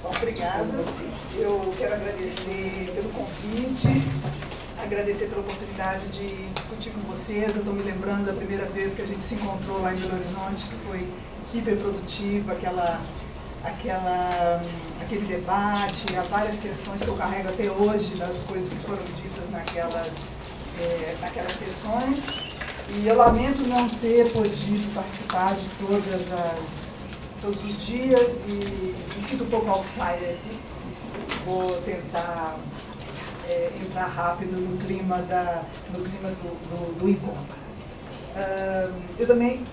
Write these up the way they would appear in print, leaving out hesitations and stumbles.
Bom, obrigada. Eu quero agradecer pelo convite, agradecer pela oportunidade de discutir com vocês. Eu estou me lembrando da primeira vez que a gente se encontrou lá em Belo Horizonte, que foi hiperprodutivo, aquele debate, há várias questões que eu carrego até hoje das coisas que foram ditas naquelas sessões. E eu lamento não ter podido participar de todos os dias e me sinto um pouco outsider aqui. Vou tentar entrar rápido no clima do encontro. Eu também,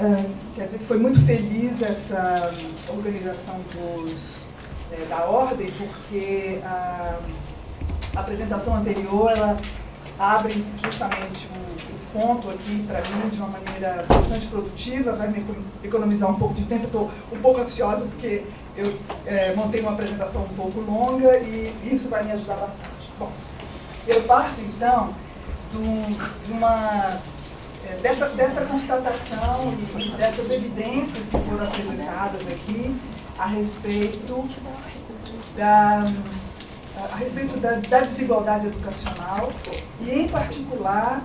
quer dizer que foi muito feliz essa organização da Ordem, porque a apresentação anterior, ela abre justamente um ponto aqui para mim de uma maneira bastante produtiva, vai me economizar um pouco de tempo. Estou um pouco ansiosa porque eu montei uma apresentação um pouco longa e isso vai me ajudar bastante. Bom, eu parto então dessa constatação e dessas evidências que foram apresentadas aqui a respeito da desigualdade educacional e, em particular,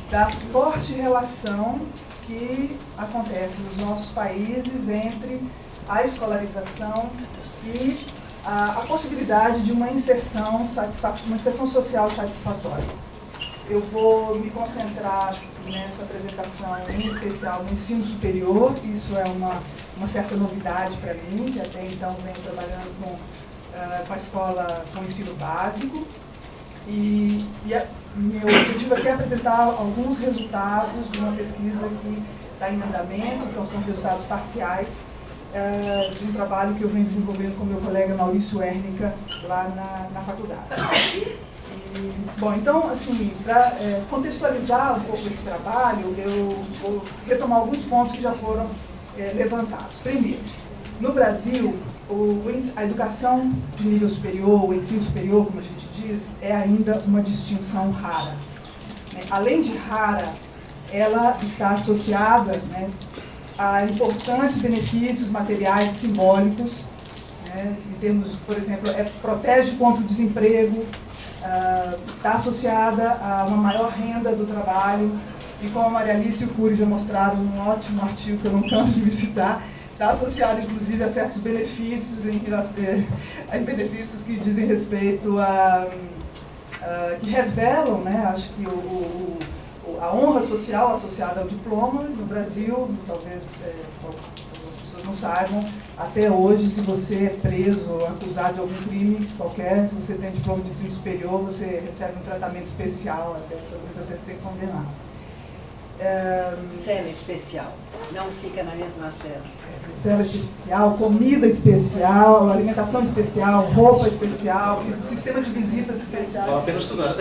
da forte relação que acontece nos nossos países entre a escolarização e a possibilidade de uma inserção social satisfatória. Eu vou me concentrar nessa apresentação, em especial no ensino superior. Isso é uma certa novidade para mim, que até então venho trabalhando com a escola, com o ensino básico. Meu objetivo aqui é apresentar alguns resultados de uma pesquisa que está em andamento, então são resultados parciais, de um trabalho que eu venho desenvolvendo com meu colega Maurício Ernica lá na faculdade. Bom, então, assim, para contextualizar um pouco esse trabalho, eu vou retomar alguns pontos que já foram levantados. Primeiro, no Brasil, a educação de nível superior, o ensino superior, como a gente diz, é ainda uma distinção rara. Além de rara, ela está associada, a importantes benefícios materiais e simbólicos, em termos, por exemplo, protege contra o desemprego, está associada a uma maior renda do trabalho, e como a Maria Alice e o Cury já mostraram num ótimo artigo que eu não canso de me citar, está associado inclusive a certos benefícios, benefícios que dizem respeito que revelam, acho que a honra social associada ao diploma. No Brasil, talvez as pessoas não saibam, até hoje, se você é preso ou acusado de algum crime qualquer, se você tem diploma de ensino superior, você recebe um tratamento especial, talvez até ser condenado. Cela especial, não fica na mesma cela. Cela especial, comida especial, alimentação especial, roupa especial, sistema de visitas especiais. Vale a pena estudar.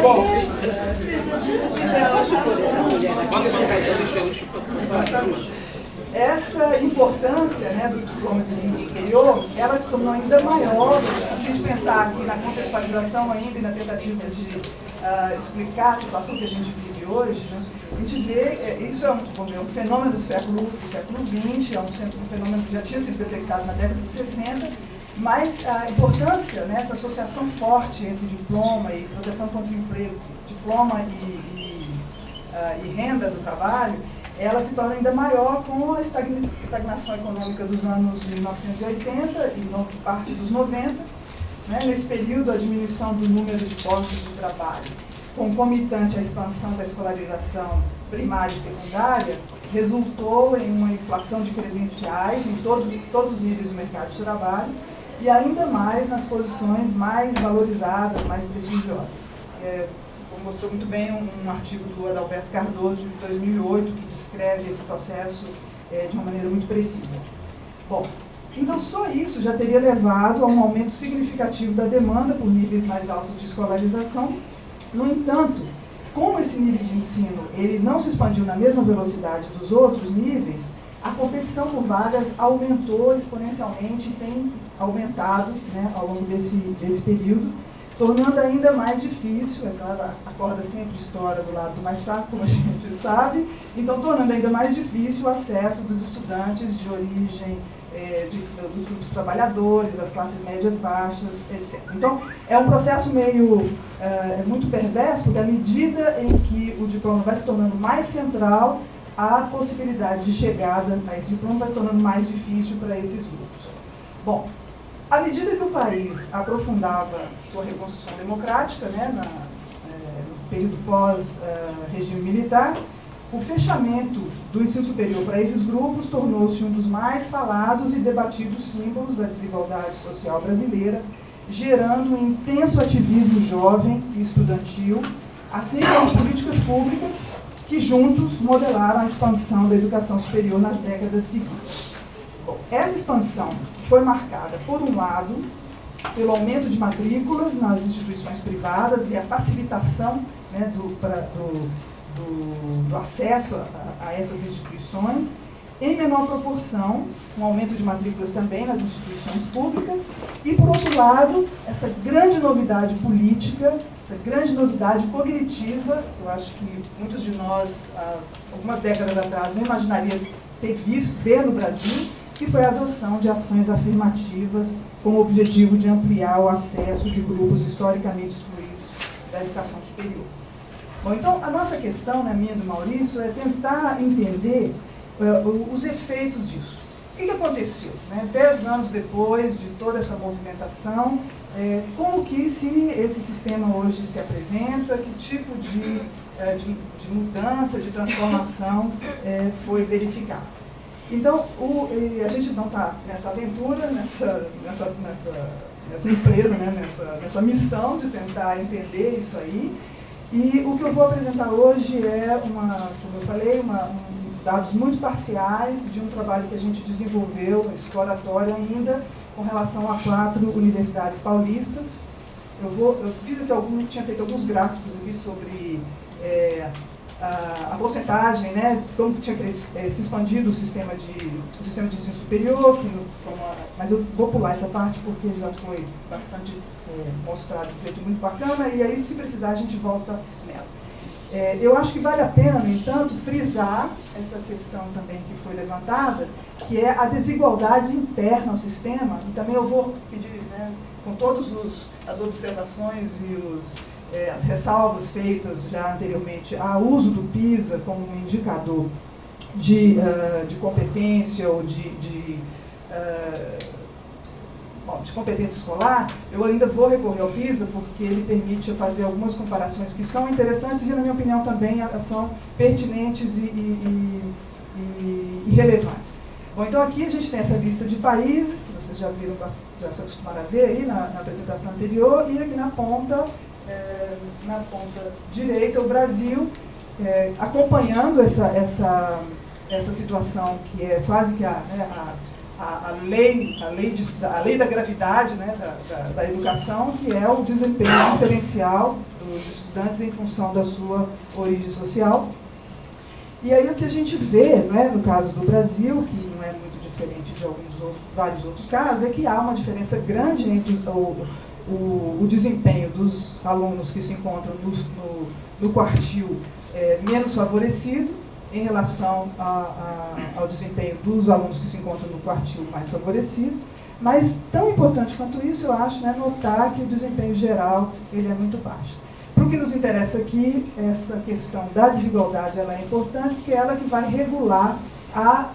Bom, essa importância do diploma de ensino superior, ela se tornou ainda maior. Se a gente pensar aqui na contextualização ainda e na tentativa de explicar a situação que a gente vive hoje, a gente vê, isso é um fenômeno do século XX, é um fenômeno que já tinha sido detectado na década de 60, mas a importância, essa associação forte entre diploma e proteção contra o emprego, diploma e renda do trabalho, ela se torna ainda maior com a estagnação econômica dos anos de 1980 e parte dos 90. Nesse período, a diminuição do número de postos de trabalho, concomitante à expansão da escolarização primária e secundária, resultou em uma inflação de credenciais em todos os níveis do mercado de trabalho e ainda mais nas posições mais valorizadas, mais prestigiosas. Mostrou muito bem um artigo do Adalberto Cardoso, de 2008, que descreve esse processo de uma maneira muito precisa. Bom, então só isso já teria levado a um aumento significativo da demanda por níveis mais altos de escolarização. No entanto, como esse nível de ensino ele não se expandiu na mesma velocidade dos outros níveis, a competição por vagas aumentou exponencialmente e tem aumentado ao longo desse período, tornando ainda mais difícil, é claro, a corda sempre estoura do lado do mais fraco, como a gente sabe, então tornando ainda mais difícil o acesso dos estudantes de origem dos grupos trabalhadores, das classes médias baixas, etc. Então, é um processo meio muito perverso, porque à medida em que o diploma vai se tornando mais central, a possibilidade de chegada a esse diploma vai se tornando mais difícil para esses grupos. Bom, à medida que o país aprofundava sua reconstrução democrática, né, no período pós-regime militar, o fechamento do ensino superior para esses grupos tornou-se um dos mais falados e debatidos símbolos da desigualdade social brasileira, gerando um intenso ativismo jovem e estudantil, assim como políticas públicas que juntos modelaram a expansão da educação superior nas décadas seguintes. Bom, essa expansão foi marcada, por um lado, pelo aumento de matrículas nas instituições privadas e a facilitação, né, do acesso a essas instituições, em menor proporção, um aumento de matrículas também nas instituições públicas, e, por outro lado, essa grande novidade política, essa grande novidade cognitiva, eu acho que muitos de nós, algumas décadas atrás, não imaginaria ver no Brasil, que foi a adoção de ações afirmativas com o objetivo de ampliar o acesso de grupos historicamente excluídos da educação superior. Bom, então, a nossa questão, né, minha e do Maurício, é tentar entender os efeitos disso. O que aconteceu? Né? 10 anos depois de toda essa movimentação, como que esse sistema hoje se apresenta, que tipo de mudança, de transformação foi verificado? Então, a gente não está nessa aventura, nessa empresa, né, nessa missão de tentar entender isso aí. E o que eu vou apresentar hoje é, como eu falei, dados muito parciais de um trabalho que a gente desenvolveu, exploratório ainda, com relação a 4 universidades paulistas. Eu vi que tinha feito alguns gráficos aqui sobre a porcentagem, né, como tinha se expandido o sistema de ensino superior, mas eu vou pular essa parte porque já foi bastante mostrado de um jeito muito bacana, e aí, se precisar, a gente volta nela. Eu acho que vale a pena, no entanto, frisar essa questão também que foi levantada, que é a desigualdade interna ao sistema, e também eu vou pedir, né, com todas as observações e as ressalvas feitas já anteriormente ao uso do PISA como um indicador de competência ou de competência escolar, eu ainda vou recorrer ao PISA porque ele permite fazer algumas comparações que são interessantes e, na minha opinião, também são pertinentes e relevantes. Bom, então aqui a gente tem essa lista de países, que vocês já viram, já se acostumaram a ver aí na apresentação anterior, e aqui na ponta direita, o Brasil, acompanhando essa situação que é quase que a lei da gravidade, né, da educação, que é o desempenho diferencial dos estudantes em função da sua origem social. E aí o que a gente vê, né, no caso do Brasil, que não é muito diferente de vários outros casos, é que há uma diferença grande entre o desempenho dos alunos que se encontram no quartil menos favorecido em relação ao desempenho dos alunos que se encontram no quartil mais favorecido. Mas, tão importante quanto isso, eu acho, né, notar que o desempenho geral ele é muito baixo. Para o que nos interessa aqui, essa questão da desigualdade ela é importante, porque é ela que vai regular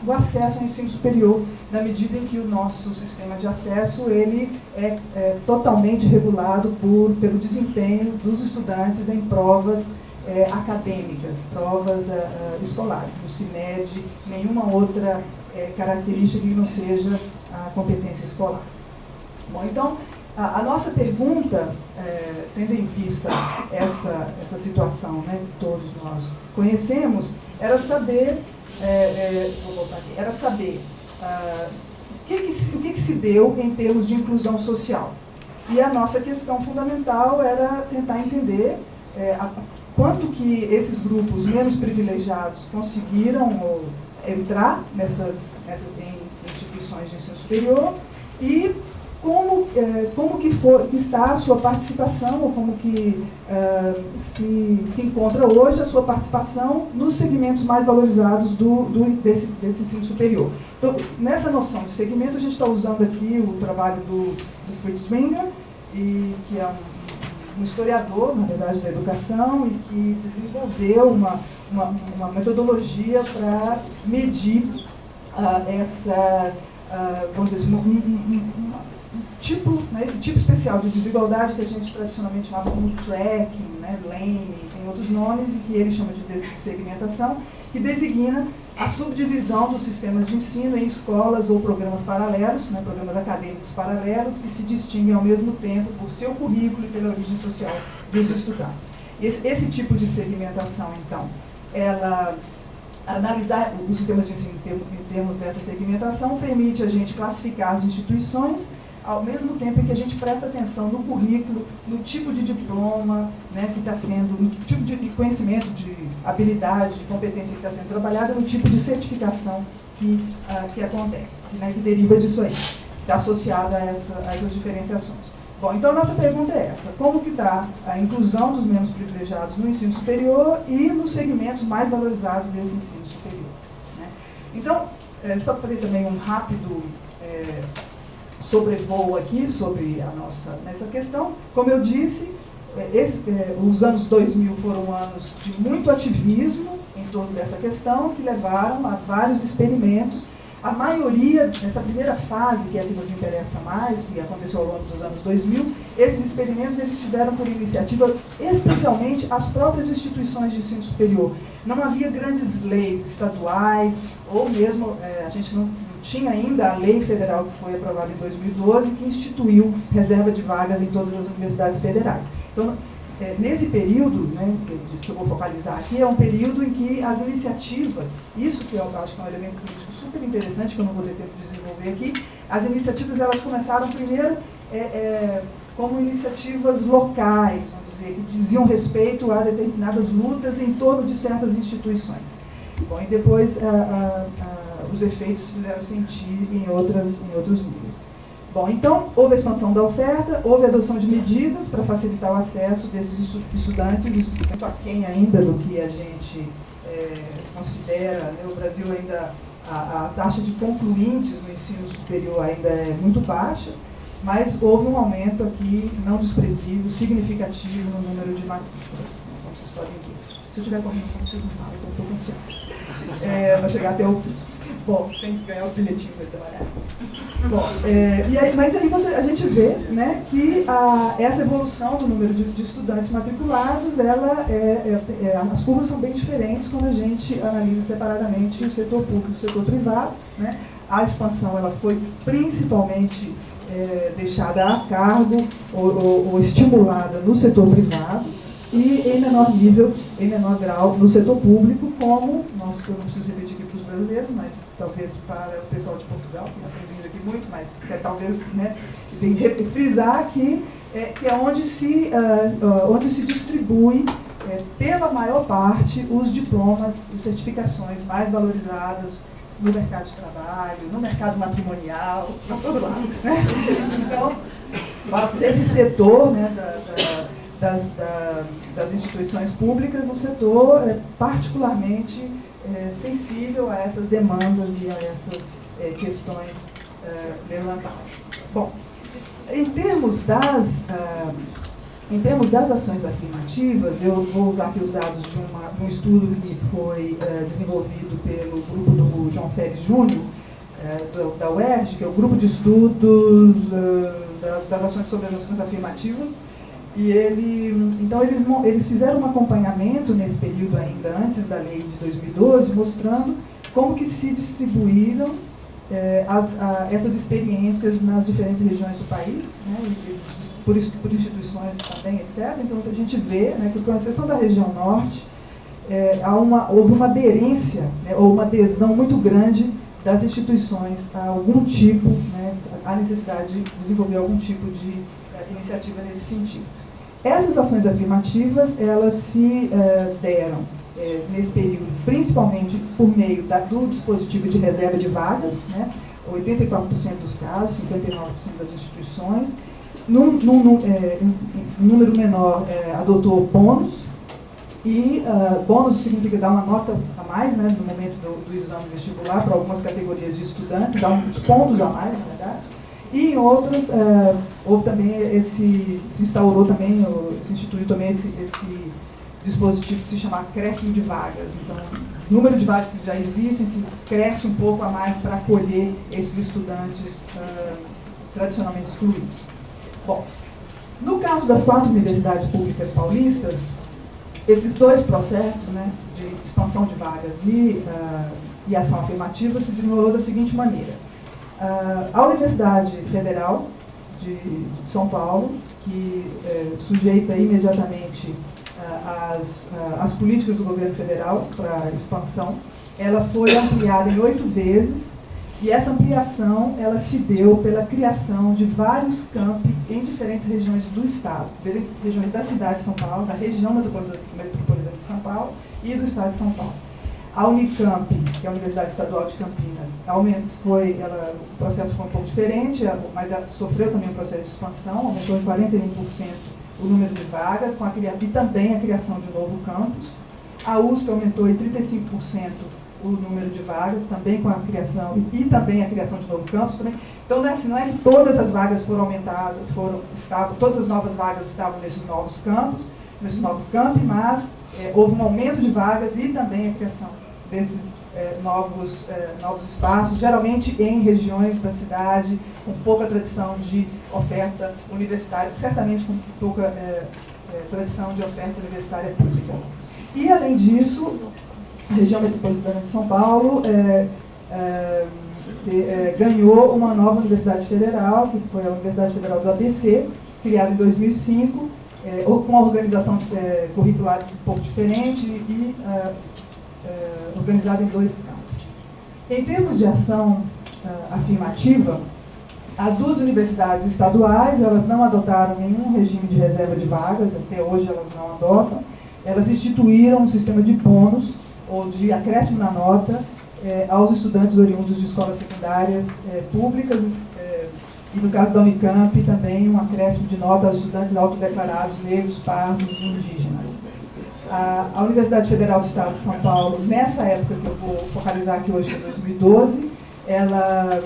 o acesso ao ensino superior, na medida em que o nosso sistema de acesso ele é totalmente regulado pelo desempenho dos estudantes em provas acadêmicas, provas escolares. Não se mede nenhuma outra característica que não seja a competência escolar. Bom, então, a nossa pergunta, tendo em vista essa situação, né, que todos nós conhecemos, era saber, vou voltar aqui, era saber o que se deu em termos de inclusão social. E a nossa questão fundamental era tentar entender quanto que esses grupos menos privilegiados conseguiram entrar em instituições de ensino superior e como que está a sua participação, ou como que se encontra hoje a sua participação nos segmentos mais valorizados desse ensino superior. Então, nessa noção de segmento, a gente está usando aqui o trabalho do Fritz Zwinger, que é um historiador, na verdade, da educação, e que desenvolveu uma metodologia para medir vamos dizer, esse tipo especial de desigualdade que a gente tradicionalmente chamava como tracking, Lane, tem outros nomes, e que ele chama de segmentação, que designa a subdivisão dos sistemas de ensino em escolas ou programas paralelos, programas acadêmicos paralelos, que se distinguem ao mesmo tempo por seu currículo e pela origem social dos estudantes. Esse tipo de segmentação, então, ela analisar os sistemas de ensino em termos dessa segmentação permite a gente classificar as instituições ao mesmo tempo em que a gente presta atenção no currículo, no tipo de diploma, que está sendo, no tipo de conhecimento, de habilidade, de competência que está sendo trabalhada, no tipo de certificação que acontece, que deriva disso aí, está associada a essas diferenciações. Bom, então a nossa pergunta é essa: como que está a inclusão dos membros privilegiados no ensino superior e nos segmentos mais valorizados desse ensino superior? Então, só para fazer também um rápido sobrevoo aqui sobre nessa questão. Como eu disse, os anos 2000 foram anos de muito ativismo em torno dessa questão, que levaram a vários experimentos. A maioria, nessa primeira fase, que é a que nos interessa mais, que aconteceu ao longo dos anos 2000, esses experimentos eles tiveram por iniciativa especialmente as próprias instituições de ensino superior. Não havia grandes leis estaduais, ou mesmo, a gente não tinha ainda a lei federal que foi aprovada em 2012, que instituiu reserva de vagas em todas as universidades federais. Então, nesse período, que eu vou focalizar aqui, é um período em que as iniciativas, isso que eu acho que é um elemento político super interessante, que eu não vou ter tempo de desenvolver aqui, as iniciativas elas começaram primeiro como iniciativas locais, vamos dizer, que diziam respeito a determinadas lutas em torno de certas instituições. Bom, e depois os efeitos se fizeram sentir em outros níveis. Bom, então, houve a expansão da oferta, houve a adoção de medidas para facilitar o acesso desses estudantes, muito aquém ainda do que a gente considera, o Brasil ainda, a taxa de concluintes no ensino superior ainda é muito baixa, mas houve um aumento aqui não desprezível, significativo no número de matrículas, como vocês podem ver. Se eu estiver correndo, vocês me falam, então eu estou ansiosa. Vai chegar até o fim. Bom, sem ganhar os bilhetinhos aí da Maria. Bom, mas aí a gente vê, que essa evolução do número de estudantes matriculados, as curvas são bem diferentes quando a gente analisa separadamente o setor público e o setor privado. A expansão ela foi principalmente deixada a cargo ou estimulada no setor privado, e em menor nível, em menor grau, no setor público, como, eu não preciso repetir aqui para os brasileiros, mas talvez para o pessoal de Portugal, que não tem vindo aqui muito, mas talvez, tem que frisar que é onde se distribui, pela maior parte, os diplomas, as certificações mais valorizadas no mercado de trabalho, no mercado matrimonial, para todo lado. Então, esse setor, das instituições públicas, um setor particularmente sensível a essas demandas e a essas questões levantadas. Bom, em termos das ações afirmativas, eu vou usar aqui os dados de um estudo que foi desenvolvido pelo grupo do João Félix Júnior, da UERJ, que é o grupo de estudos das ações sobre as ações afirmativas. E então eles fizeram um acompanhamento nesse período ainda antes da lei de 2012, mostrando como que se distribuíram essas experiências nas diferentes regiões do país, por instituições também, etc. Então a gente vê que, com exceção da região norte, houve uma aderência, ou uma adesão muito grande das instituições a algum tipo, a necessidade de desenvolver algum tipo de iniciativa nesse sentido. Essas ações afirmativas, elas se deram nesse período, principalmente por meio do dispositivo de reserva de vagas, 84% dos casos, 59% das instituições. Num número menor, adotou bônus, e bônus significa dar uma nota a mais, né, no momento do exame vestibular, para algumas categorias de estudantes, dar uns pontos a mais, na verdade. E em outras, houve também se instaurou também, se instituiu também esse dispositivo que se chama acréscimo de vagas. Então, o número de vagas que já existem, se cresce um pouco a mais para acolher esses estudantes tradicionalmente excluídos. Bom, no caso das 4 universidades públicas paulistas, esses dois processos, né, de expansão de vagas e ação afirmativa se desenrolou da seguinte maneira. A Universidade Federal de São Paulo, que sujeita imediatamente as políticas do governo federal para a expansão, ela foi ampliada em 8 vezes, e essa ampliação ela se deu pela criação de vários campi em diferentes regiões do estado, diferentes regiões da cidade de São Paulo, da região metropolitana de São Paulo e do estado de São Paulo. A Unicamp, que é a Universidade Estadual de Campinas, o processo foi um pouco diferente, mas ela sofreu também um processo de expansão, aumentou em 41% o número de vagas, e também a criação de um novo campus. A USP aumentou em 35% o número de vagas, também com a criação, e também a criação de novo campus também. Então, não é que todas as vagas foram aumentadas, todas as novas vagas estavam nesses novos campos, mas houve um aumento de vagas e também a criação desses novos espaços, geralmente em regiões da cidade com pouca tradição de oferta universitária, certamente com pouca tradição de oferta universitária pública. E, além disso, a região metropolitana de São Paulo ganhou uma nova universidade federal, que foi a Universidade Federal do ABC, criada em 2005, com uma organização curricular um pouco diferente e organizada em 2 campos. Em termos de ação afirmativa, as 2 universidades estaduais, elas não adotaram nenhum regime de reserva de vagas, até hoje elas não adotam. Elas instituíram um sistema de bônus, ou de acréscimo na nota, aos estudantes oriundos de escolas secundárias públicas, e no caso da Unicamp também um acréscimo de nota aos estudantes autodeclarados negros, pardos e indígenas. A Universidade Federal do Estado de São Paulo, nessa época que eu vou focalizar aqui hoje, que é 2012, ela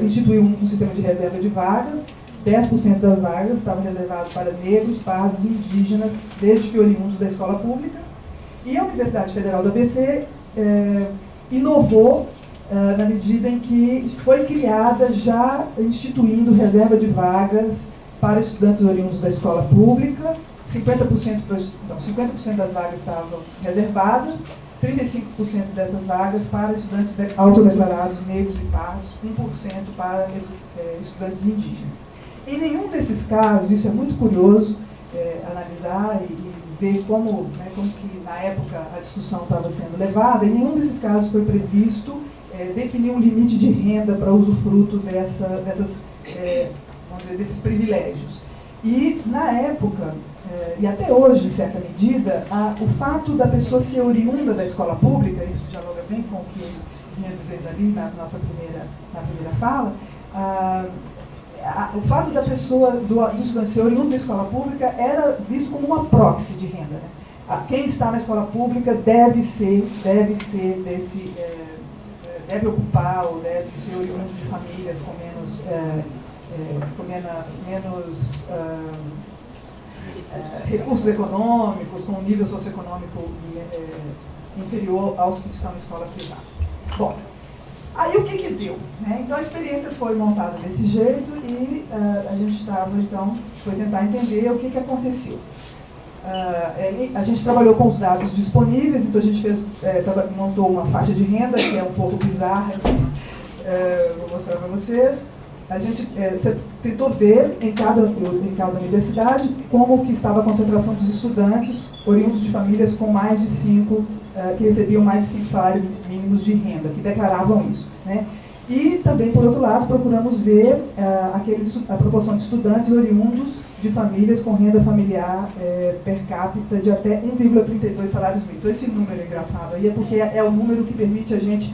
instituiu um sistema de reserva de vagas. 10% das vagas estavam reservadas para negros, pardos e indígenas, desde que oriundos da escola pública. E a Universidade Federal do ABC inovou na medida em que foi criada, já instituindo reserva de vagas para estudantes oriundos da escola pública. 50% das vagas estavam reservadas, 35% dessas vagas para estudantes autodeclarados negros e pardos, 1% para estudantes indígenas. Em nenhum desses casos, isso é muito curioso analisar e ver como que na época a discussão estava sendo levada, em nenhum desses casos foi previsto definir um limite de renda para usufruto desses privilégios. E na época, e até hoje, em certa medida, o fato da pessoa ser oriunda da escola pública, isso dialoga bem com o que eu vinha dizendo ali na primeira fala, o fato da pessoa, do estudante ser oriundo da escola pública era visto como uma proxy de renda, né? Quem está na escola pública deve ocupar ou deve ser oriundo de famílias com menos recursos econômicos, com um nível socioeconômico inferior aos que estão na escola privada. Bom, aí o que deu? Né? Então a experiência foi montada desse jeito e a gente foi tentar entender o que aconteceu. A gente trabalhou com os dados disponíveis, então a gente montou uma faixa de renda que é um pouco bizarra, vou mostrar para vocês. A gente tentou ver em cada universidade como que estava a concentração dos estudantes oriundos de famílias com mais de 5, que recebiam mais de 5 salários mínimos de renda, que declaravam isso, né? E também, por outro lado, procuramos ver a proporção de estudantes oriundos de famílias com renda familiar per capita de até 1,32 salários mínimos. Então esse número é engraçado aí, porque é o número que permite a gente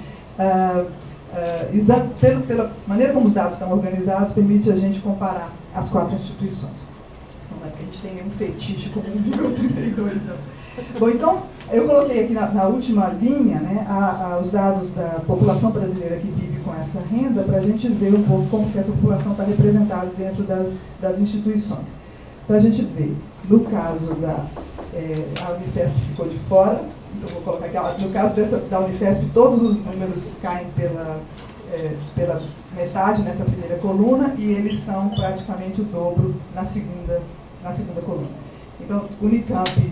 pela maneira como os dados estão organizados, permite a gente comparar as 4 instituições. Não é que a gente tem um fetiche como 1,32, não. Bom, então, eu coloquei aqui na última linha, né, os dados da população brasileira que vive com essa renda, para a gente ver um pouco como que essa população está representada dentro das instituições. Então, a gente vê, no caso a Unifesp ficou de fora, então vou colocar aqui, no caso da Unifesp, todos os números caem pela metade nessa primeira coluna, e eles são praticamente o dobro na segunda coluna. Então, Unicamp,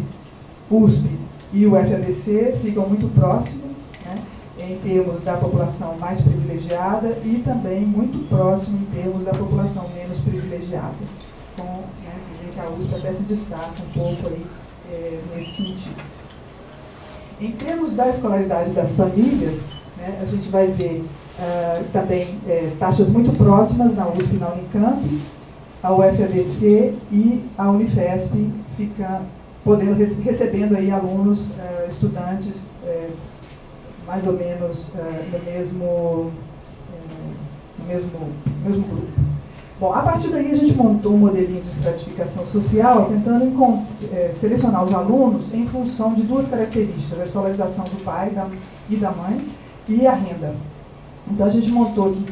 USP e o FABC ficam muito próximos, né, em termos da população mais privilegiada, e também muito próximo em termos da população menos privilegiada. Dizem que a USP até se destaca um pouco aí, nesse sentido. Em termos da escolaridade das famílias, né, a gente vai ver também taxas muito próximas na USP e na Unicamp, a UFABC e a Unifesp recebendo aí alunos, estudantes, mais ou menos no mesmo grupo. Bom, a partir daí a gente montou um modelinho de estratificação social, tentando selecionar os alunos em função de 2 características: a escolarização do pai e da mãe e a renda. Então a gente montou aqui,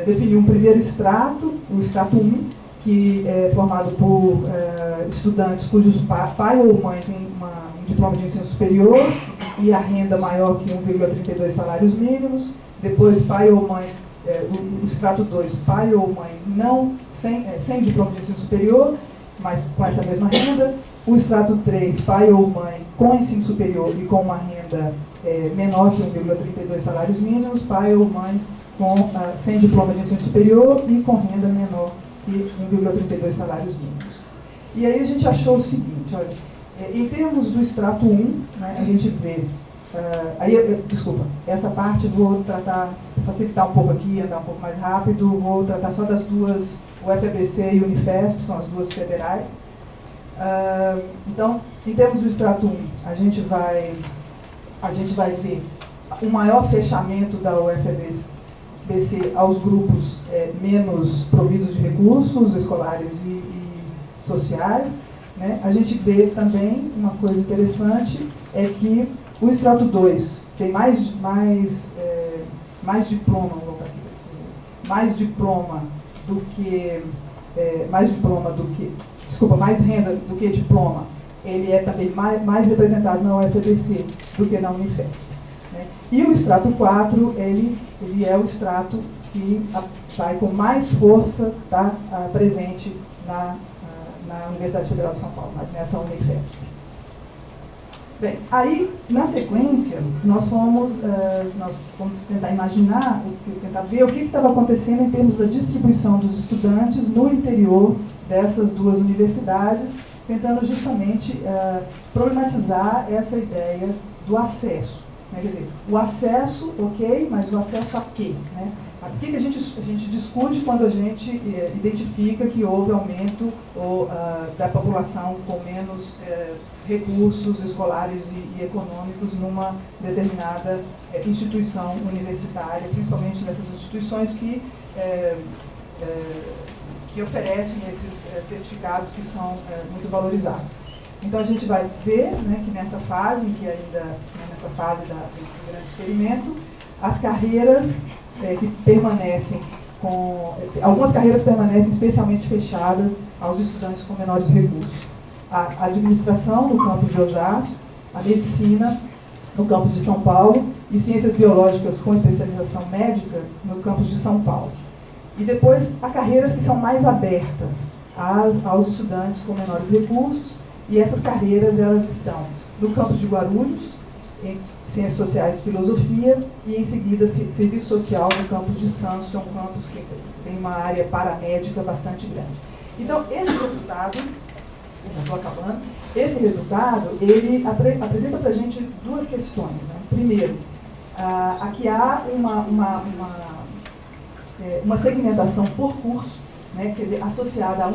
definiu um primeiro extrato, o extrato 1, que é formado por estudantes cujos pai ou mãe tem um diploma de ensino superior e a renda maior que 1,32 salários mínimos. Depois, pai ou mãe, o extrato 2, pai ou mãe sem diploma de ensino superior, mas com essa mesma renda. O extrato 3, pai ou mãe com ensino superior e com uma renda menor que 1,32 salários mínimos. Pai ou mãe sem diploma de ensino superior e com renda menor que 1,32 salários mínimos. E aí a gente achou o seguinte, olha, em termos do extrato 1, né, a gente vê, desculpa, essa parte vou facilitar um pouco aqui, andar um pouco mais rápido, vou tratar só das duas, o FABC e o Unifesp, são as duas federais. Então, em termos do extrato 1, a gente vai ver o maior fechamento da UFABC aos grupos menos providos de recursos escolares e sociais, né? A gente vê também uma coisa interessante, é que o extrato 2 tem mais diploma, vou colocar aqui, mais renda do que diploma. Ele é também mais representado na UFABC do que na Unifesp. E o extrato 4, ele é o extrato que vai com mais força estar presente na Universidade Federal de São Paulo, nessa Unifesp. Bem, aí, na sequência, nós fomos tentar imaginar, tentar ver o que estava acontecendo em termos da distribuição dos estudantes no interior dessas duas universidades, tentando justamente problematizar essa ideia do acesso. Quer dizer, o acesso, ok, mas o acesso a quê? Né? O que a gente discute quando a gente identifica que houve aumento da população com menos recursos escolares e econômicos numa determinada instituição universitária, principalmente nessas instituições que oferecem esses certificados que são muito valorizados. Então a gente vai ver, né, que nessa fase do grande experimento, as carreiras que permanecem algumas carreiras permanecem especialmente fechadas aos estudantes com menores recursos. A administração no campus de Osasco, a medicina no campus de São Paulo e ciências biológicas com especialização médica no campus de São Paulo. E depois há carreiras que são mais abertas aos estudantes com menores recursos, e essas carreiras elas estão no campus de Guarulhos, em Ciências Sociais e Filosofia, e em seguida Serviço Social no campus de Santos, que é um campus que tem uma área paramédica bastante grande. Então, esse resultado, já estou acabando, esse resultado, ele apresenta para a gente duas questões. Né? Primeiro, aqui há uma segmentação por curso, né, quer dizer, associada a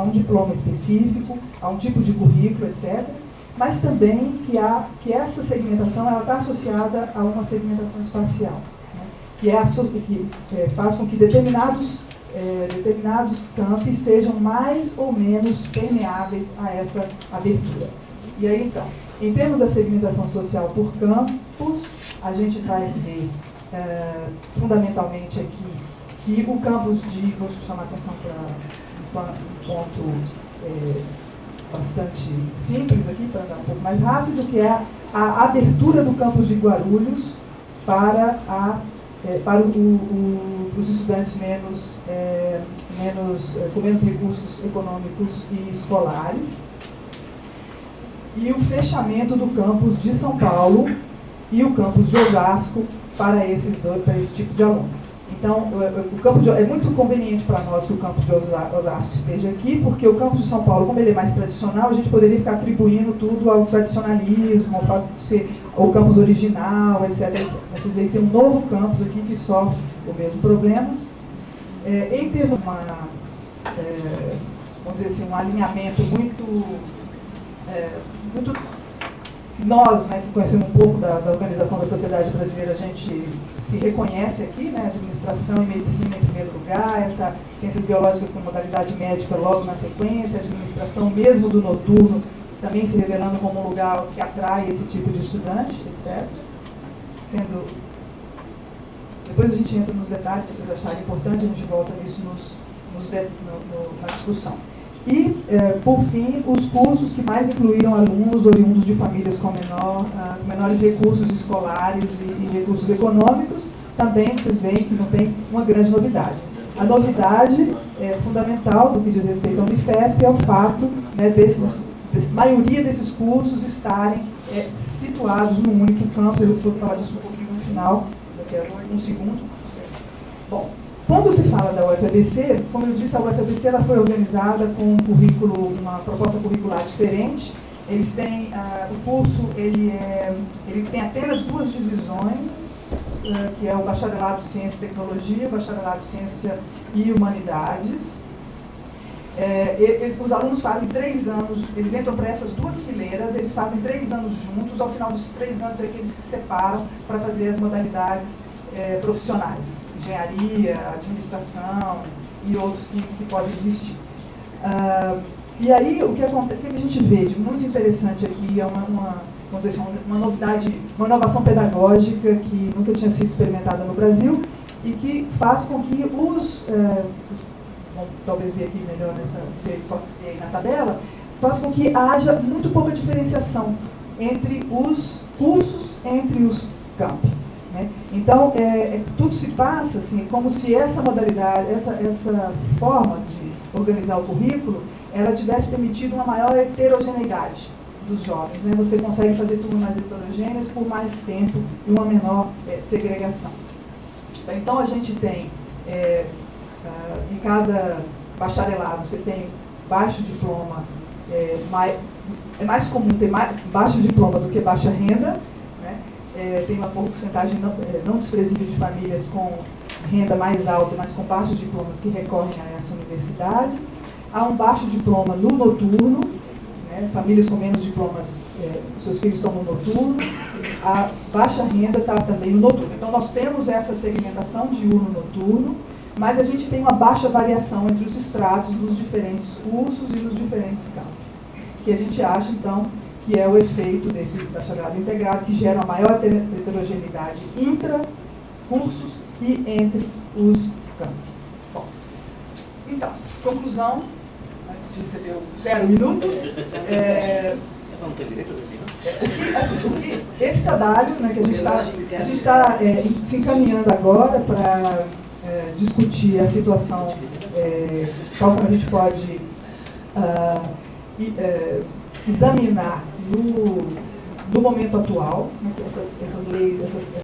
um diploma específico, a um tipo de currículo, etc., mas também que essa segmentação está associada a uma segmentação espacial, né, faz com que determinados campi sejam mais ou menos permeáveis a essa abertura. E aí, então, em termos da segmentação social por campos, a gente vai ver, fundamentalmente aqui, que o campus vou chamar a atenção para um ponto bastante simples aqui, para andar um pouco mais rápido, que é a abertura do campus de Guarulhos para os estudantes com menos recursos econômicos e escolares, e o fechamento do campus de São Paulo e o campus de Osasco para esse tipo de aluno. Então, é muito conveniente para nós que o campus de Osasco esteja aqui, porque o campus de São Paulo, como ele é mais tradicional, a gente poderia ficar atribuindo tudo ao tradicionalismo, ao fato de ser o campus original, etc. Mas vocês veem que tem um novo campus aqui que sofre o mesmo problema. Em termos de vamos dizer assim, um alinhamento muito nós, né, que conhecemos um pouco da organização da sociedade brasileira, a gente se reconhece aqui, né, administração e medicina em primeiro lugar, essa ciências biológicas com modalidade médica logo na sequência, administração mesmo do noturno, também se revelando como um lugar que atrai esse tipo de estudante, etc. Depois a gente entra nos detalhes, se vocês acharem importante, a gente volta nisso na discussão. E, por fim, os cursos que mais incluíram alunos oriundos de famílias com menores recursos escolares e recursos econômicos, também vocês veem que não tem uma grande novidade. A novidade fundamental do que diz respeito ao Unifesp é o fato, né, maioria desses cursos estarem situados num único campo. Eu vou falar disso um pouquinho no final, daqui a um segundo. Bom, quando se fala da UFABC, como eu disse, a UFABC ela foi organizada com uma proposta curricular diferente. Eles têm, o curso ele tem apenas duas divisões, que é o Bacharelado de Ciência e Tecnologia, o Bacharelado de Ciência e Humanidades. Os alunos fazem 3 anos, eles entram para essas duas fileiras, eles fazem 3 anos juntos, ao final desses 3 anos é que eles se separam para fazer as modalidades profissionais, engenharia, administração e outros que podem existir. E aí, o que a gente vê de muito interessante aqui é vamos dizer assim, uma novidade, uma inovação pedagógica que nunca tinha sido experimentada no Brasil e que faz com que vocês vão talvez ver aqui melhor na tabela, faz com que haja muito pouca diferenciação entre os cursos, entre os campi. Né? Então, tudo se passa assim, como se essa modalidade, essa forma de organizar o currículo, ela tivesse permitido uma maior heterogeneidade dos jovens. Né? Você consegue fazer turmas mais heterogêneas por mais tempo e uma menor segregação. Então, a gente tem, em cada bacharelado, você tem baixo diploma, é mais comum ter baixo diploma do que baixa renda. Tem uma porcentagem não desprezível de famílias com renda mais alta, mas com baixos diplomas que recorrem a essa universidade. Há um baixo diploma no noturno, né? Famílias com menos diplomas, seus filhos estão no noturno. A baixa renda está também no noturno. Então, nós temos essa segmentação diurno-noturno, mas a gente tem uma baixa variação entre os estratos dos diferentes cursos e dos diferentes campos, que a gente acha, então, que é o efeito desse bacharelado integrado, que gera uma maior heterogeneidade intra-cursos e entre os campos. Bom, então, conclusão, antes de receber o 0 minuto, esse trabalho, né, que a gente está se encaminhando agora para discutir a situação, tal como a gente pode examinar no momento atual, né, essas leis,